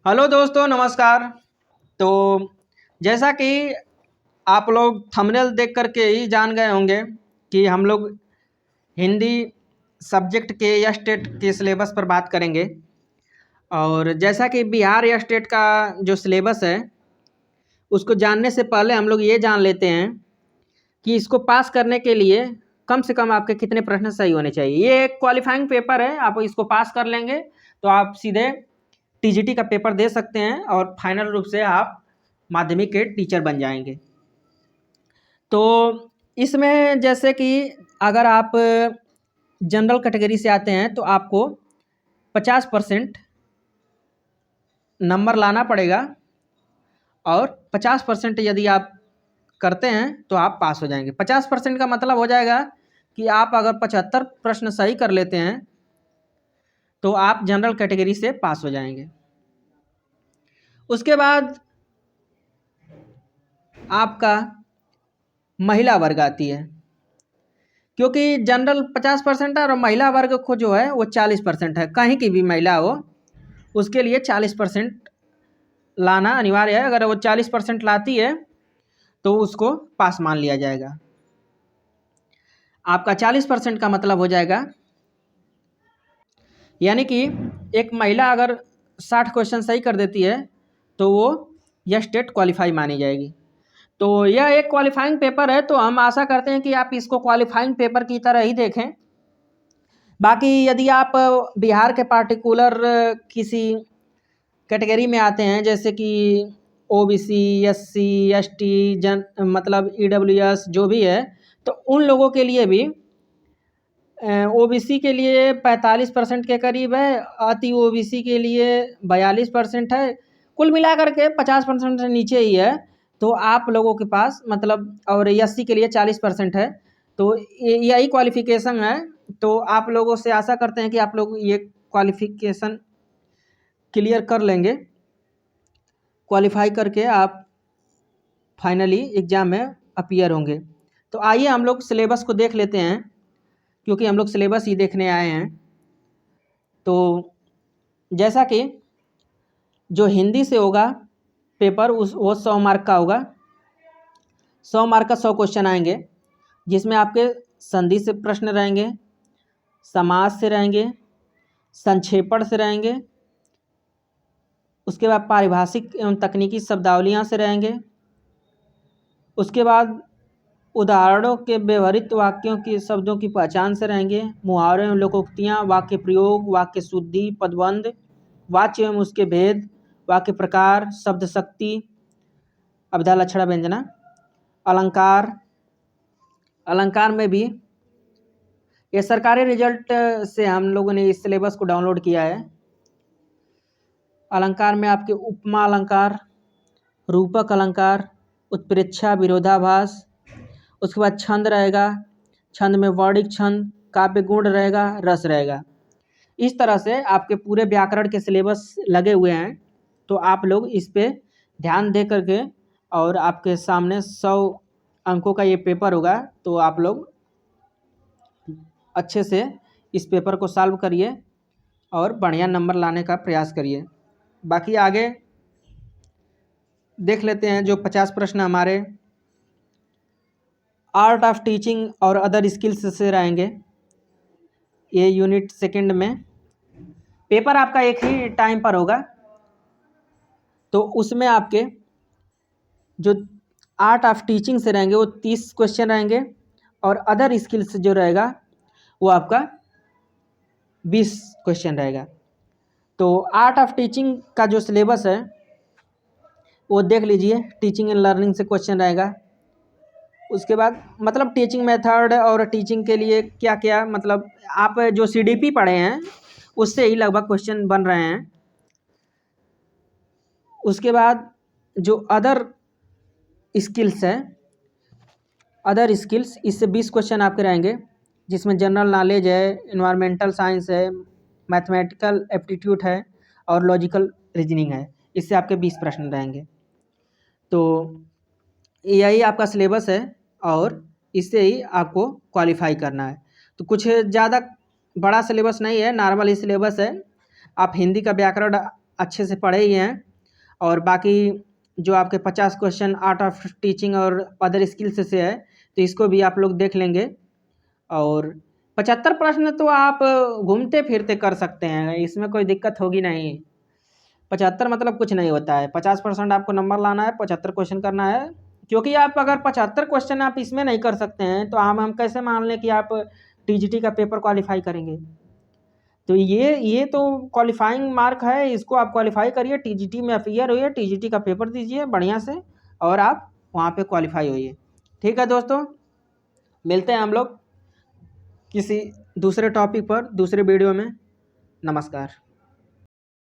Hello दोस्तों, नमस्कार। तो जैसा कि आप लोग थंबनेल देख कर के ही जान गए होंगे कि हम लोग हिंदी सब्जेक्ट के या स्टेट के सिलेबस पर बात करेंगे। और जैसा कि बिहार या स्टेट का जो सिलेबस है उसको जानने से पहले हम लोग ये जान लेते हैं कि इसको पास करने के लिए कम से कम आपके कितने प्रश्न सही होने चाहिए। ये एक क्वालिफाइंग पेपर है, आप इसको पास कर लेंगे तो आप सीधे टीजीटी का पेपर दे सकते हैं और फाइनल रूप से आप माध्यमिक के टीचर बन जाएंगे। तो इसमें जैसे कि अगर आप जनरल कैटेगरी से आते हैं तो आपको 50% नंबर लाना पड़ेगा और 50% यदि आप करते हैं तो आप पास हो जाएंगे। 50% का मतलब हो जाएगा कि आप अगर 75 प्रश्न सही कर लेते हैं तो आप जनरल कैटेगरी से पास हो जाएंगे। उसके बाद आपका महिला वर्ग आती है, क्योंकि जनरल 50% है और महिला वर्ग को जो है वो 40% है। कहीं की भी महिला हो उसके लिए 40% लाना अनिवार्य है। अगर वो 40% लाती है तो उसको पास मान लिया जाएगा। आपका 40% का मतलब हो जाएगा, यानी कि एक महिला अगर 60 क्वेश्चन सही कर देती है तो वो यह स्टेट क्वालिफाई मानी जाएगी। तो यह एक क्वालिफाइंग पेपर है, तो हम आशा करते हैं कि आप इसको क्वालिफाइंग पेपर की तरह ही देखें। बाकी यदि आप बिहार के पार्टिकुलर किसी कैटेगरी में आते हैं, जैसे कि ओबीसी, एससी, एसटी, जन मतलब ईडब्ल्यूएस जो भी है, तो उन लोगों के लिए भी ओबीसी के लिए 45% के करीब है, अति ओबीसी के लिए 42% है, कुल मिलाकर के 50% से नीचे ही है। तो आप लोगों के पास मतलब, और एससी के लिए 40% है। तो यही क्वालिफिकेशन है। तो आप लोगों से आशा करते हैं कि आप लोग ये क्वालिफिकेशन क्लियर कर लेंगे। क्वालिफाई करके आप फाइनली एग्ज़ाम में अपीयर होंगे। तो आइए हम लोग सिलेबस को देख लेते हैं, क्योंकि हम लोग सिलेबस ही देखने आए हैं। तो जैसा कि जो हिंदी से होगा पेपर वो 100 मार्क का होगा। 100 मार्क का 100 क्वेश्चन आएंगे, जिसमें आपके संधि से प्रश्न रहेंगे, समास से रहेंगे, संक्षेपण से रहेंगे, उसके बाद पारिभाषिक एवं तकनीकी शब्दावलियाँ से रहेंगे, उसके बाद उदाहरणों के व्यवहारित वाक्यों की शब्दों की पहचान से रहेंगे, मुहावरे एवं लोकोक्तियाँ, वाक्य प्रयोग, वाक्य शुद्धि, पदबंध, वाच्य एवं उसके भेद, वाक्य प्रकार, शब्द शक्ति, अभिधा लक्षणा व्यंजना, अलंकार। अलंकार में भी ये सरकारी रिजल्ट से हम लोगों ने इस सिलेबस को डाउनलोड किया है। अलंकार में आपके उपमा अलंकार, रूपक अलंकार, उत्प्रेक्षा, विरोधाभास, उसके बाद छंद रहेगा, छंद में वर्णिक छंद, काव्य गुण रहेगा, रस रहेगा। इस तरह से आपके पूरे व्याकरण के सिलेबस लगे हुए हैं। तो आप लोग इस पे ध्यान दे करके, और आपके सामने 100 अंकों का ये पेपर होगा, तो आप लोग अच्छे से इस पेपर को सॉल्व करिए और बढ़िया नंबर लाने का प्रयास करिए। बाकी आगे देख लेते हैं जो 50 प्रश्न हमारे आर्ट ऑफ टीचिंग और अदर स्किल्स से रहेंगे। ये यूनिट सेकंड में पेपर आपका एक ही टाइम पर होगा, तो उसमें आपके जो आर्ट ऑफ टीचिंग से रहेंगे वो 30 क्वेश्चन रहेंगे, और अदर स्किल्स जो रहेगा वो आपका 20 क्वेश्चन रहेगा। तो आर्ट ऑफ टीचिंग का जो सिलेबस है वो देख लीजिए। टीचिंग एंड लर्निंग से क्वेश्चन रहेगा। उसके बाद मतलब टीचिंग मेथड और टीचिंग के लिए क्या क्या, मतलब आप जो सीडीपी पढ़े हैं उससे ही लगभग क्वेश्चन बन रहे हैं। उसके बाद जो अदर स्किल्स है, अदर स्किल्स, इससे 20 क्वेश्चन आपके रहेंगे, जिसमें जनरल नॉलेज है, इन्वायरमेंटल साइंस है, मैथमेटिकल एप्टीट्यूड है और लॉजिकल रीजनिंग है। इससे आपके 20 प्रश्न रहेंगे। तो यही आपका सिलेबस है और इससे ही आपको क्वालिफाई करना है। तो कुछ ज़्यादा बड़ा सिलेबस नहीं है, नॉर्मल ही सिलेबस है। आप हिंदी का व्याकरण अच्छे से पढ़े ही हैं। और बाकी जो आपके 50 क्वेश्चन आर्ट ऑफ टीचिंग और अदर स्किल्स से है, तो इसको भी आप लोग देख लेंगे। और 75 प्रश्न तो आप घूमते फिरते कर सकते हैं, इसमें कोई दिक्कत होगी नहीं। 75 मतलब कुछ नहीं होता है। 50% आपको नंबर लाना है, 75 क्वेश्चन करना है। क्योंकि आप अगर 75 क्वेश्चन आप इसमें नहीं कर सकते हैं तो हम कैसे मान लें कि आप टीजीटी का पेपर क्वालिफाई करेंगे। तो ये तो क्वालिफाइंग मार्क है, इसको आप क्वालिफाई करिए, टीजीटी में अपियर होइए, टीजीटी का पेपर दीजिए बढ़िया से और आप वहाँ पे क्वालिफाई होइए। ठीक है दोस्तों, मिलते हैं हम लोग किसी दूसरे टॉपिक पर दूसरे वीडियो में। नमस्कार।